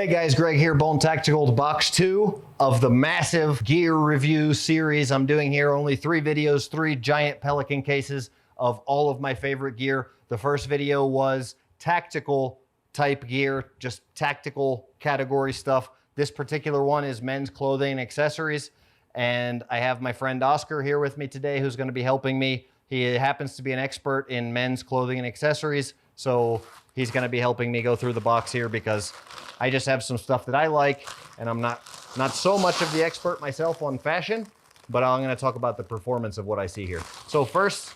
Hey guys, Greg here, Bone Tactical, box 2 of the massive gear review series I'm doing here. Only 3 videos, 3 giant Pelican cases of all of my favorite gear. The first video was tactical type gear, just tactical category stuff. This particular one is men's clothing and accessories. And I have my friend Oscar here with me today who's going to be helping me. He happens to be an expert in men's clothing and accessories. So he's going to be helping me go through the box here because I just have some stuff that I like, and I'm not so much of the expert myself on fashion, but I'm going to talk about the performance of what I see here. So first,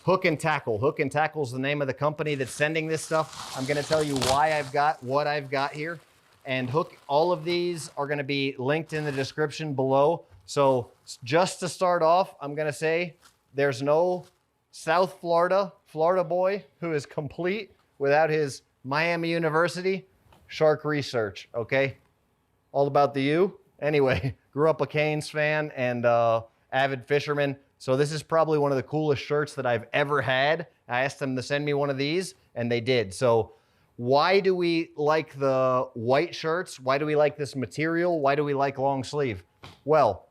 Hook and Tackle. Hook and Tackle is the name of the company that's sending this stuff. I'm going to tell you why I've got what I've got here. And Hook, all of these are going to be linked in the description below. So just to start off, I'm going to say there's no South Florida boy who is complete without his Miami University shark research, okay? All about the U. Anyway, grew up a Canes fan and avid fisherman. So this is probably one of the coolest shirts that I've ever had. I asked them to send me one of these and they did. So why do we like the white shirts? Why do we like this material? Why do we like long sleeve? Well,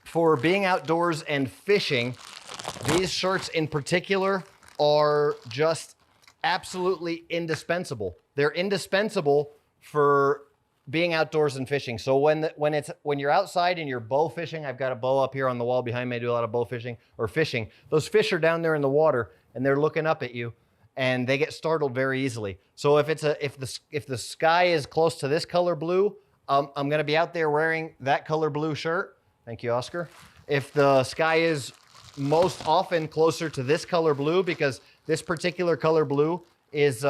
for being outdoors and fishing, these shirts in particular are just absolutely indispensable. They're indispensable for being outdoors and fishing. So when you're outside and you're bow fishing, I've got a bow up here on the wall behind me. I do a lot of bow fishing or fishing. Those fish are down there in the water and they're looking up at you and they get startled very easily. So if the sky is close to this color blue, I'm going to be out there wearing that color blue shirt. Thank you, Oscar. If the sky is most often closer to this color blue, because this particular color blue is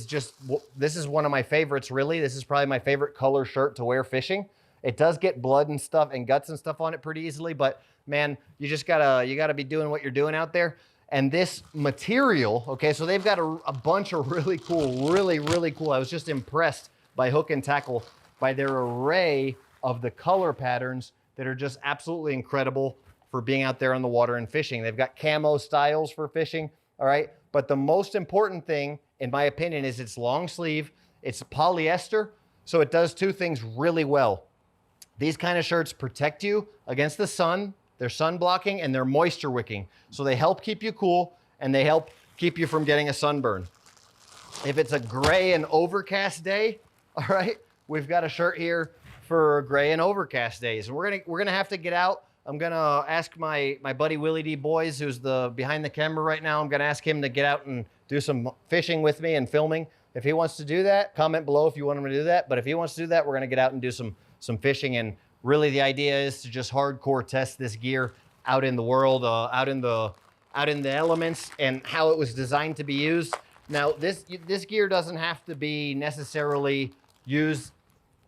just, this is one of my favorites, really. This is probably my favorite color shirt to wear fishing. It does get blood and stuff and guts and stuff on it pretty easily, but man, you gotta be doing what you're doing out there. And this material, okay, so they've got a bunch of really cool, really cool. I was just impressed by Hook and Tackle, by their array of the color patterns that are just absolutely incredible for being out there on the water and fishing. They've got camo styles for fishing, all right? But the most important thing, in my opinion, is it's long sleeve, it's polyester, so it does 2 things really well. These kind of shirts protect you against the sun, they're sun blocking, and they're moisture wicking. So they help keep you cool, and they help keep you from getting a sunburn. If it's a gray and overcast day, all right, we've got a shirt here for gray and overcast days. And we're gonna have to get out. I'm gonna ask my buddy Willie D. Boys, who's behind the camera right now. I'm gonna ask him to get out and do some fishing with me and filming. If he wants to do that, comment below if you want him to do that. But if he wants to do that, we're gonna get out and do some fishing. And really the idea is to just hardcore test this gear out in the world, out in the elements and how it was designed to be used. Now this gear doesn't have to be necessarily used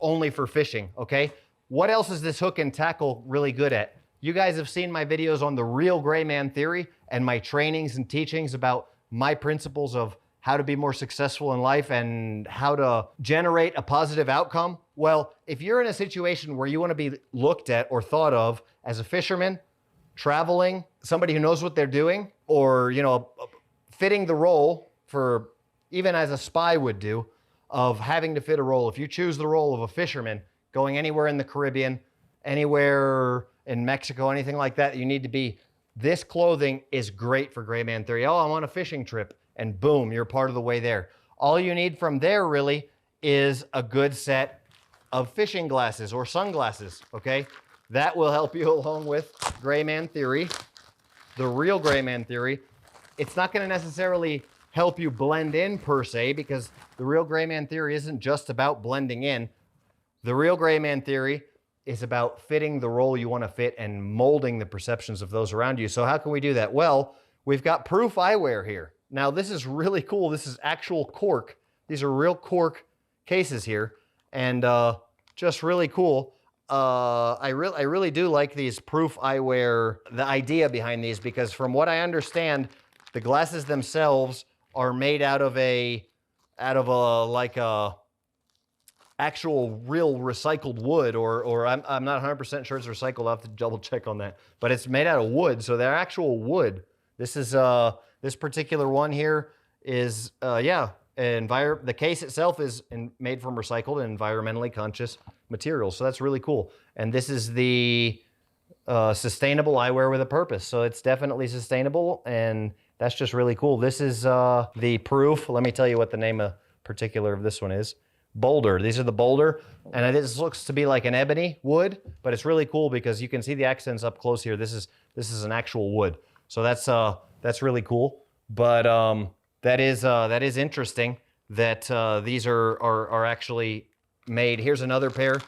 only for fishing, okay? What else is this Hook and Tackle really good at? You guys have seen my videos on the real gray man theory and my trainings and teachings about my principles of how to be more successful in life and how to generate a positive outcome. Well, if you're in a situation where you want to be looked at or thought of as a fisherman, traveling, somebody who knows what they're doing, or, you know, fitting the role for, even as a spy would do, of having to fit a role. If you choose the role of a fisherman, going anywhere in the Caribbean, anywhere in Mexico, anything like that, you need to be, this clothing is great for Gray Man Theory. Oh, I'm on a fishing trip, and boom, you're part of the way there. All you need from there really is a good set of fishing glasses or sunglasses, okay? That will help you along with Gray Man Theory, the real Gray Man Theory. It's not gonna necessarily help you blend in per se, because the real Gray Man Theory isn't just about blending in. The real Gray Man Theory is about fitting the role you want to fit and molding the perceptions of those around you. So how can we do that? Well, we've got proof eyewear here. Now this is really cool. This is actual cork. These are real cork cases here, and just really cool. I really do like these proof eyewear, the idea behind these, because from what I understand, the glasses themselves are made out of a actual real recycled wood, or I'm not 100% sure it's recycled. I'll have to double check on that, but it's made out of wood. So they're actual wood. This is, this particular one here is, yeah, the case itself is made from recycled and environmentally conscious materials. So that's really cool. And this is the sustainable eyewear with a purpose. So it's definitely sustainable, and that's just really cool. This is the proof. Let me tell you what the name of particular of this one is. Boulder. These are the Boulder, and this looks to be like an ebony wood, but it's really cool because you can see the accents up close here. This is an actual wood, so that's really cool. But that is interesting that these are actually made. Here's another pair.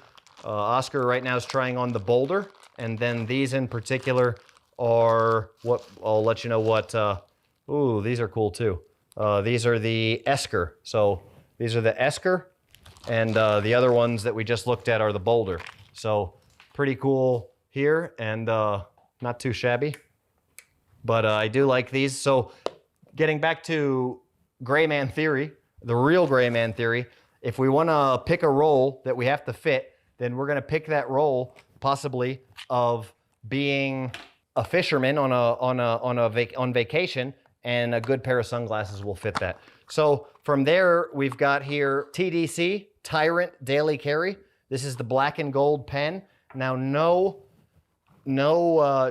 Oscar right now is trying on the Boulder, and then these in particular are what I'll let you know what. Ooh, these are cool too. These are the Esker. So these are the Esker. And the other ones that we just looked at are the Boulder. So pretty cool here, and not too shabby. But I do like these. So getting back to Gray Man Theory, the real Gray Man Theory, if we want to pick a role that we have to fit, then we're going to pick that role possibly of being a fisherman on vacation, and a good pair of sunglasses will fit that. So from there, we've got here TDC, Tyrant Daily Carry. This is the black and gold pen. Now, no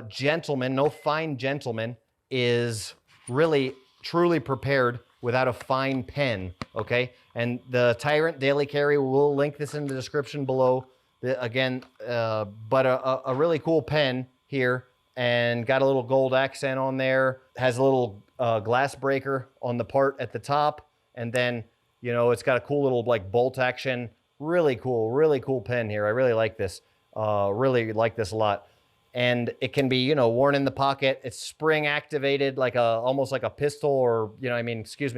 gentleman, no fine gentleman is really truly prepared without a fine pen, okay? And the Tyrant Daily Carry, we'll link this in the description below. But a really cool pen here, and got a little gold accent on there. Has a little glass breaker on the part at the top, and then, you know, it's got a cool little like bolt action. Really cool pen here. I really like this. Really like this a lot. And it can be, you know, worn in the pocket. It's spring activated, like almost like a pistol, or, you know,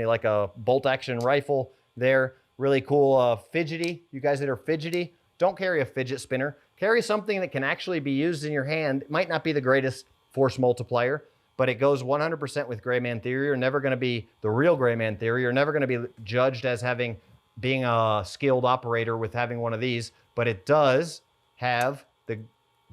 like a bolt action rifle there. Really cool. Fidgety. You guys that are fidgety, don't carry a fidget spinner. Carry something that can actually be used in your hand. It might not be the greatest force multiplier, but it goes 100% with Gray Man Theory. You're never going to be the real Gray Man Theory. You're never going to be judged as being a skilled operator with having one of these, but it does have the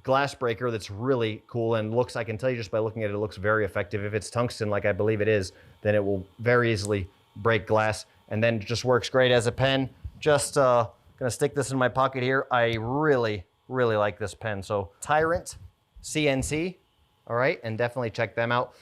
glass breaker that's really cool and looks, I can tell you just by looking at it, it looks very effective. If it's tungsten, like I believe it is, then it will very easily break glass, and then just works great as a pen. Just gonna stick this in my pocket here. I really like this pen. So Tyrant CNC, all right, and definitely check them out.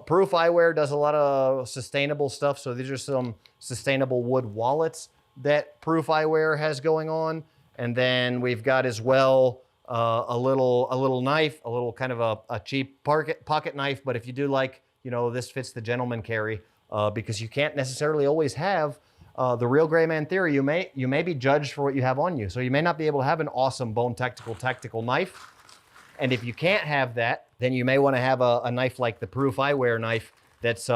Proof Eyewear does a lot of sustainable stuff. So these are some sustainable wood wallets that Proof Eyewear has going on. And then we've got as well a little knife, a little kind of a cheap pocket knife. But if you do like, you know, this fits the gentleman carry because you can't necessarily always have the real Gray Man Theory. You may be judged for what you have on you. So you may not be able to have an awesome bone tactical knife. And if you can't have that, then you may want to have a knife like the Proof Eyewear knife that's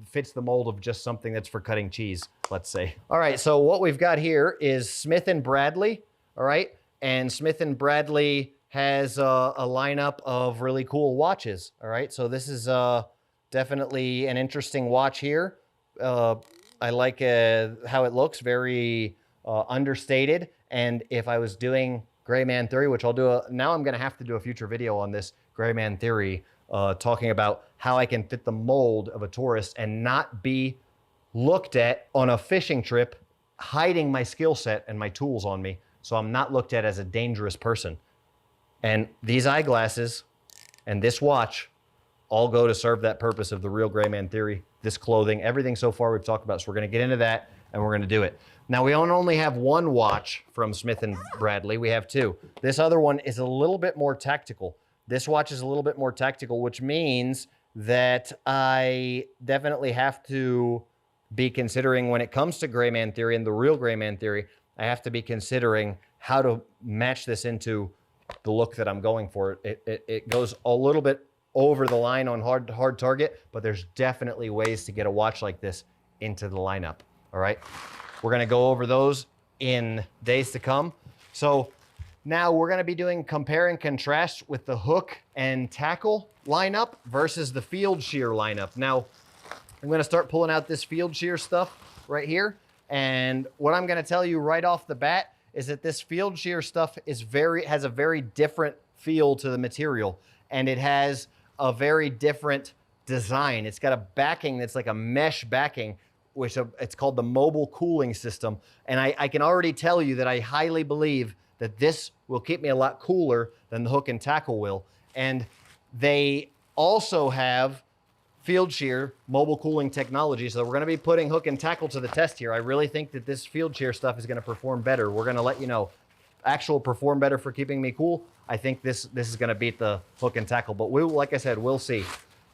fits the mold of just something that's for cutting cheese, let's say. All right, so what we've got here is Smith & Bradley, all right? And Smith & Bradley has a lineup of really cool watches, all right? So this is definitely an interesting watch here. I like how it looks, very understated. And if I was doing Gray Man Theory, which I'll do, now I'm gonna have to do a future video on this Gray Man Theory, talking about how I can fit the mold of a tourist and not be looked at on a fishing trip, hiding my skill set and my tools on me, so I'm not looked at as a dangerous person. And these eyeglasses and this watch all go to serve that purpose of the real Gray Man Theory. This clothing, everything so far we've talked about, so we're gonna get into that and we're gonna do it. Now, we don't only have one watch from Smith & Bradley, we have two. This other one is a little bit more tactical. This watch is a little bit more tactical, which means that I definitely have to be considering, when it comes to Gray Man Theory and the real Gray Man Theory, I have to be considering how to match this into the look that I'm going for. It goes a little bit over the line on hard target, but there's definitely ways to get a watch like this into the lineup, all right? We're gonna go over those in days to come. So now we're gonna be doing compare and contrast with the hook and tackle lineup versus the field shear lineup. Now, I'm gonna start pulling out this field shear stuff right here. And what I'm gonna tell you right off the bat is that this field shear stuff has a very different feel to the material. And it has a very different design. It's got a backing that's like a mesh backing. which it's called the mobile cooling system. And I can already tell you that I highly believe that this will keep me a lot cooler than the hook and tackle will. And they also have Field Shear mobile cooling technology. So we're going to be putting hook and tackle to the test here. I really think that this Field Shear stuff is going to perform better. We're going to let you know. Actual perform better for keeping me cool. I think this is going to beat the hook and tackle, but like I said, we'll see.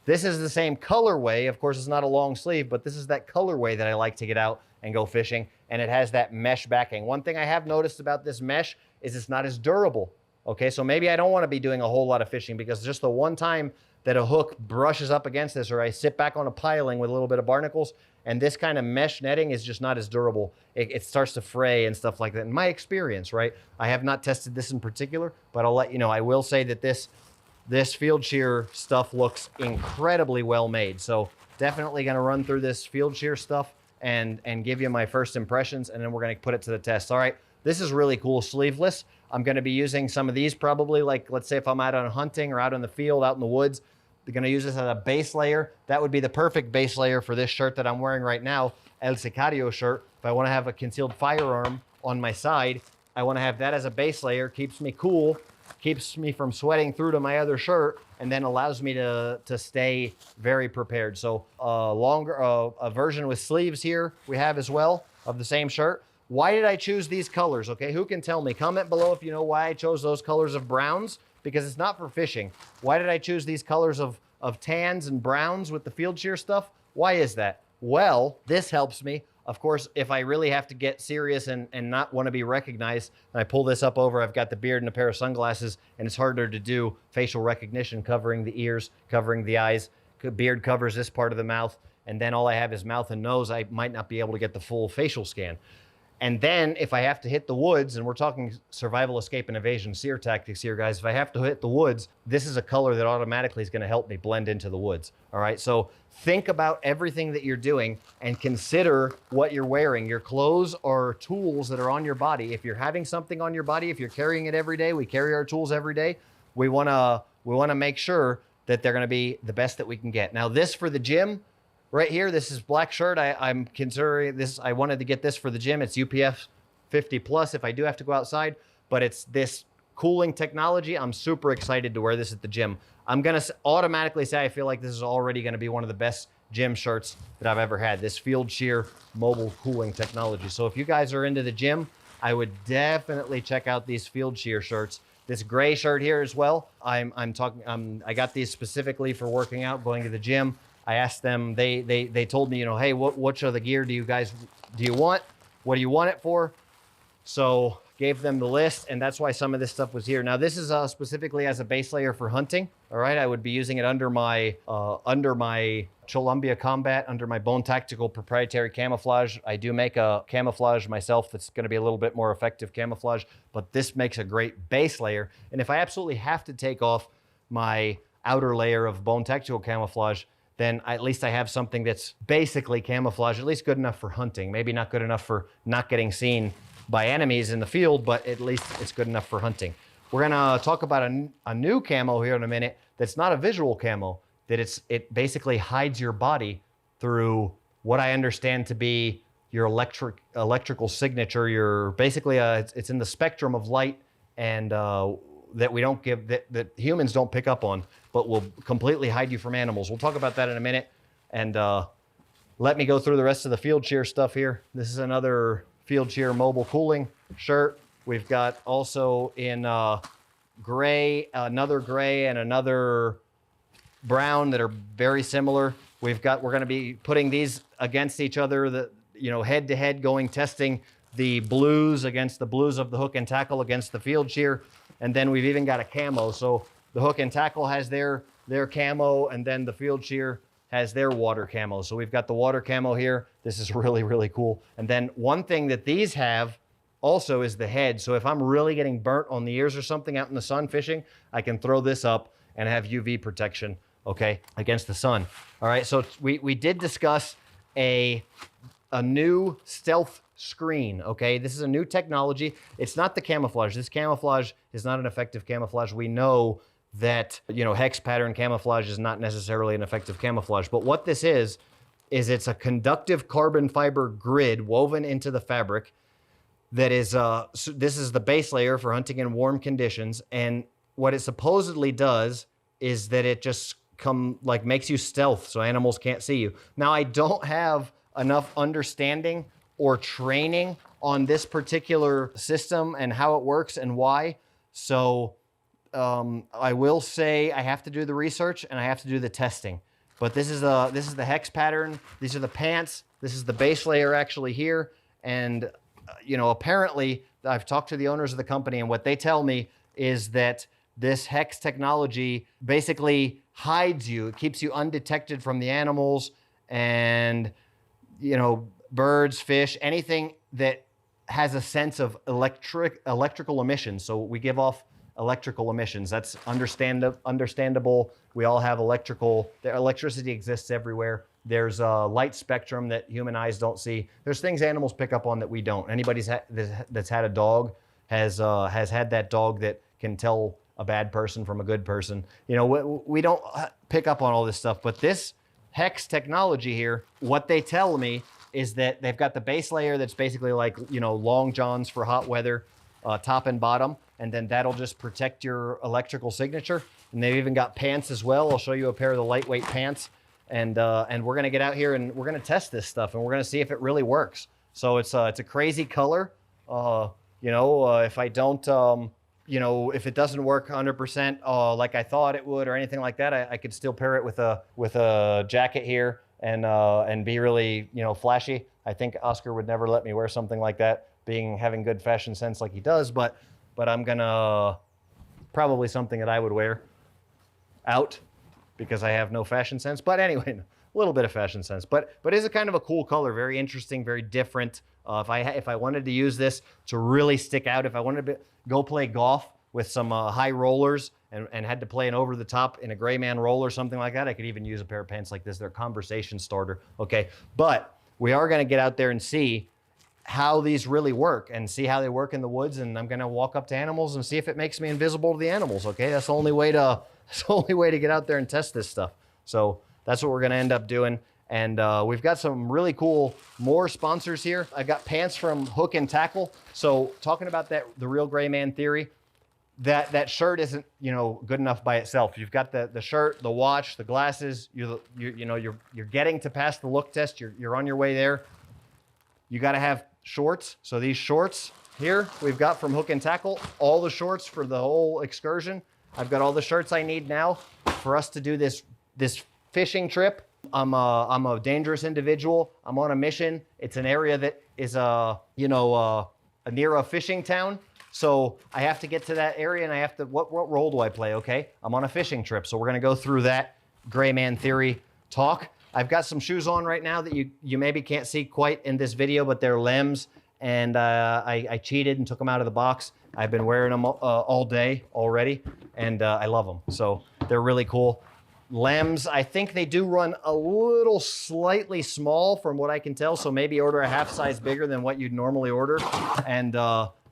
This is the same colorway. Of course, it's not a long sleeve, but this is that colorway that I like to get out and go fishing, and it has that mesh backing. One thing I have noticed about this mesh is it's not as durable. Okay, so maybe I don't want to be doing a whole lot of fishing, because just the one time that a hook brushes up against this, or I sit back on a piling with a little bit of barnacles, and this kind of mesh netting is just not as durable. It starts to fray and stuff like that. In my experience, right? I have not tested this in particular, but I'll let you know. I will say that this Field Shear stuff looks incredibly well made. So definitely going to run through this Field Shear stuff and give you my first impressions, and then we're going to put it to the test. All right, this is really cool, sleeveless. I'm going to be using some of these probably, like, let's say if I'm out on hunting or out in the field, out in the woods, they're going to use this as a base layer. That would be the perfect base layer for this shirt that I'm wearing right now, El Sicario shirt. If I want to have a concealed firearm on my side, I want to have that as a base layer. Keeps me cool, keeps me from sweating through to my other shirt, and then allows me to stay very prepared. So a version with sleeves here we have as well of the same shirt. Why did I choose these colors? Okay, who can tell me? Comment below if you know why I chose those colors of browns, because it's not for fishing. Why did I choose these colors of tans and browns with the Field Shear stuff? Why is that? Well, this helps me. Of course, if I really have to get serious and not want to be recognized, and I pull this up over, I've got the beard and a pair of sunglasses, and it's harder to do facial recognition, covering the ears, covering the eyes. Beard covers this part of the mouth, and then all I have is mouth and nose. I might not be able to get the full facial scan. And then if I have to hit the woods, and we're talking survival, escape, and evasion SEER tactics here, guys. If I have to hit the woods, this is a color that automatically is going to help me blend into the woods. All right, so think about everything that you're doing and consider what you're wearing. Your clothes are tools that are on your body. If you're having something on your body, if you're carrying it every day, we carry our tools every day. We want to make sure that they're going to be the best that we can get. Now, this for the gym. Right here, this is black shirt. I'm considering this. I wanted to get this for the gym. It's UPF 50 plus if I do have to go outside, but it's this cooling technology. I'm super excited to wear this at the gym. I'm going to automatically say I feel like this is already going to be one of the best gym shirts that I've ever had, this Field Shear mobile cooling technology. So if you guys are into the gym, I would definitely check out these Field Shear shirts. This gray shirt here as well. I got these specifically for working out, going to the gym. I asked them, they told me, you know, hey, what of the gear do you want? What do you want it for? So gave them the list, and that's why some of this stuff was here. Now this is specifically as a base layer for hunting. All right, I would be using it under my Columbia Combat, under my Bone Tactical proprietary camouflage. I do make a camouflage myself that's going to be a little bit more effective camouflage, but this makes a great base layer. And if I absolutely have to take off my outer layer of Bone Tactical camouflage, then at least I have something that's basically camouflage, at least good enough for hunting. Maybe not good enough for not getting seen by enemies in the field, but at least it's good enough for hunting. We're gonna talk about a new camo here in a minute that's not a visual camo, that it basically hides your body through what I understand to be your electrical signature. Your basically it's in the spectrum of light, and that we don't give, that humans don't pick up on, but will completely hide you from animals. We'll talk about that in a minute. And let me go through the rest of the Field Shear stuff here. This is another Field Shear mobile cooling shirt. We've got also in gray, another gray, and another brown that are very similar. We're going to be putting these against each other, head to head, testing the blues against the blues of the hook and tackle against the Field Shear. And then we've even got a camo. So the hook and tackle has their camo, and then the Field Shear has their water camo. So we've got the water camo here. This is really, really cool. And then one thing that these have also is the head. So if I'm really getting burnt on the ears or something out in the sun fishing, I can throw this up and have UV protection, okay, against the sun. All right, so we did discuss a new stealth screen, okay? This is a new technology. It's not the camouflage. This camouflage is not an effective camouflage. We know that, hex pattern camouflage is not necessarily an effective camouflage. But what this is is it's a conductive carbon fiber grid woven into the fabric that is, so this is the base layer for hunting in warm conditions. And what it supposedly does is that it just makes you stealth so animals can't see you. Now, I don't have enough understanding or training on this particular system and how it works and why. So I will say I have to do the research and I have to do the testing. But this is the hex pattern. These are the pants. This is the base layer actually here. And apparently I've talked to the owners of the company, and what they tell me is that this hex technology basically hides you. It keeps you undetected from the animals and, birds, fish, anything that has a sense of electrical emissions. So we give off electrical emissions. That's understandable. We all have electricity exists everywhere. There's a light spectrum that human eyes don't see. There's things animals pick up on that we don't. Anybody that's had a dog has had that dog that can tell a bad person from a good person. We don't pick up on all this stuff, but this hex technology here, what they tell me is that they've got the base layer that's basically like, long johns for hot weather, top and bottom, and then that'll just protect your electrical signature. And they've even got pants as well. I'll show you a pair of the lightweight pants. And we're gonna get out here and we're gonna test this stuff and we're gonna see if it really works. So it's a crazy color. If I don't, if it doesn't work 100% like I thought it would or anything like that, I could still pair it with a jacket here and be really, flashy. I think Oscar would never let me wear something like that, having good fashion sense like he does, but I'm gonna probably something that I would wear out because I have no fashion sense. But anyway, a little bit of fashion sense, but it's a kind of a cool color, very interesting, very different. If I wanted to use this to really stick out, if I wanted to go play golf with some high rollers and had to play an over the top in a gray man roll or something like that, I could even use a pair of pants like this. They're a conversation starter, okay? But we are gonna get out there and see how these really work and see how they work in the woods. And I'm gonna walk up to animals and see if it makes me invisible to the animals, okay? That's the only way to get out there and test this stuff. So that's what we're gonna end up doing. And we've got some really cool more sponsors here. I got pants from Hook and Tackle. So talking about the Real Gray Man theory, that shirt isn't good enough by itself. You've got the shirt, the watch, the glasses. You're getting to pass the look test. You're on your way there. You got to have shorts. So these shorts here we've got from Hook and Tackle. All the shorts for the whole excursion. I've got all the shirts I need now for us to do this fishing trip. I'm a dangerous individual. I'm on a mission. It's an area that is near a fishing town. So I have to get to that area and I have to, what role do I play? Okay. I'm on a fishing trip. So we're going to go through that Gray Man theory talk. I've got some shoes on right now that you maybe can't see quite in this video, but they're Lems. And I cheated and took them out of the box. I've been wearing them all day already, and I love them. So they're really cool. Lems, I think they do run a little slightly small from what I can tell. So maybe order a half size bigger than what you'd normally order.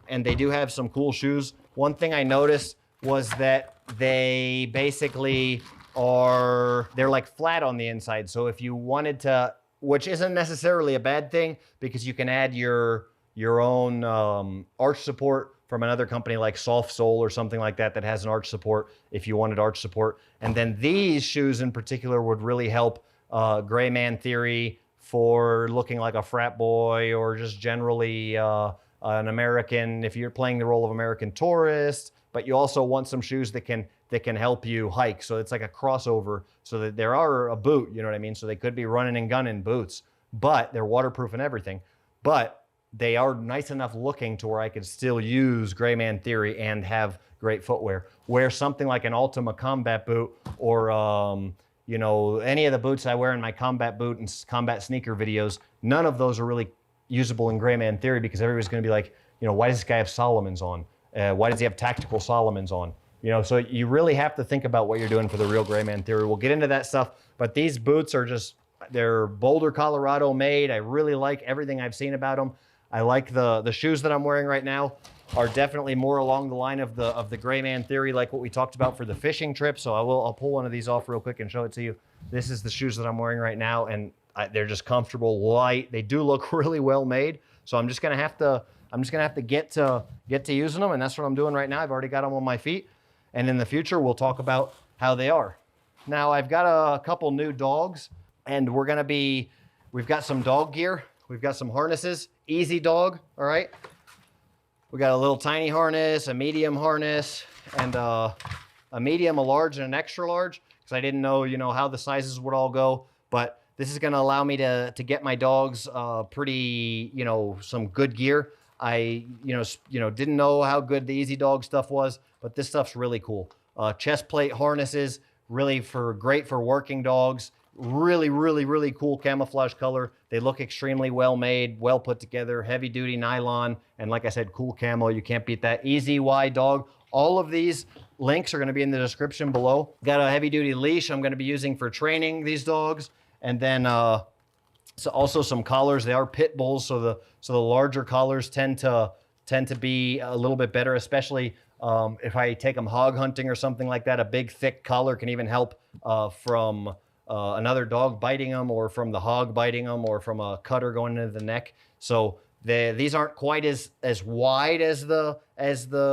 And they do have some cool shoes. One thing I noticed was that they basically they're like flat on the inside. So if you wanted to, which isn't necessarily a bad thing because you can add your own arch support from another company like Soft Sole or something like that has an arch support if you wanted arch support. And then these shoes in particular would really help Gray Man theory for looking like a frat boy or just generally an American, if you're playing the role of American tourist, but you also want some shoes that can help you hike. So it's like a crossover so that there are a boot, you know what I mean? So they could be running and gunning boots, but they're waterproof and everything. But they are nice enough looking to where I could still use Gray Man theory and have great footwear. Wear something like an Ultima combat boot or, any of the boots I wear in my combat boot and combat sneaker videos. None of those are really usable in Gray Man theory because everybody's going to be like, why does this guy have Solomons on? Why does he have tactical Solomons on? So you really have to think about what you're doing for the Real Gray Man theory. We'll get into that stuff, but these boots are they're Boulder, Colorado made. I really like everything I've seen about them. I like the shoes that I'm wearing right now are definitely more along the line of the Gray Man theory, like what we talked about for the fishing trip. So I'll pull one of these off real quick and show it to you. This is the shoes that I'm wearing right now, and they're just comfortable, light. They do look really well made. So I'm just gonna have to get to using them, and that's what I'm doing right now. I've already got them on my feet, and in the future we'll talk about how they are. Now I've got a couple new dogs, and we've got some dog gear. We've got some harnesses. Easy Dog, all right. We got a little tiny harness, a medium harness, and a medium, a large, and an extra large, because I didn't know, how the sizes would all go. But this is going to allow me to get my dogs pretty, some good gear. I, didn't know how good the Easy Dog stuff was, but this stuff's really cool. Chest plate harnesses, really great for working dogs. Really, really, really cool camouflage color. They look extremely well made, well put together, heavy duty nylon, and like I said, cool camo. You can't beat that. Easy Y Dog. All of these links are going to be in the description below. Got a heavy duty leash I'm going to be using for training these dogs, and then so also some collars. They are pit bulls, so the larger collars tend to be a little bit better, especially if I take them hog hunting or something like that. A big thick collar can even help from another dog biting them, or from the hog biting them, or from a cutter going into the neck. So these aren't quite as wide as the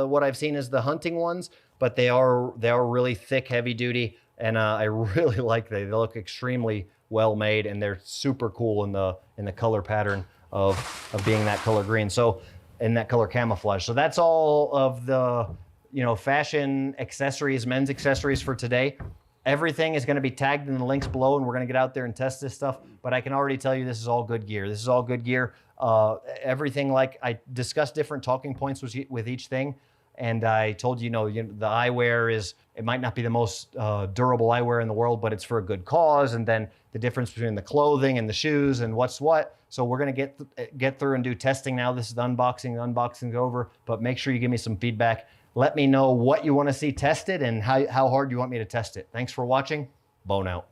what I've seen as the hunting ones, but they are really thick, heavy duty, and I really like them. They look extremely well made, and they're super cool in the color pattern of being that color green. So in that color camouflage. So that's all of the fashion accessories, men's accessories for today. Everything is going to be tagged in the links below, and we're going to get out there and test this stuff. But I can already tell you this is all good gear. This is all good gear. Everything, like I discussed different talking points with each thing. And I told you, the eyewear it might not be the most durable eyewear in the world, but it's for a good cause. And then the difference between the clothing and the shoes and what's what. So we're going to get through and do testing now. This is the unboxing. The unboxing's over, but make sure you give me some feedback. Let me know what you want to see tested and how hard you want me to test it. Thanks for watching. Bone out.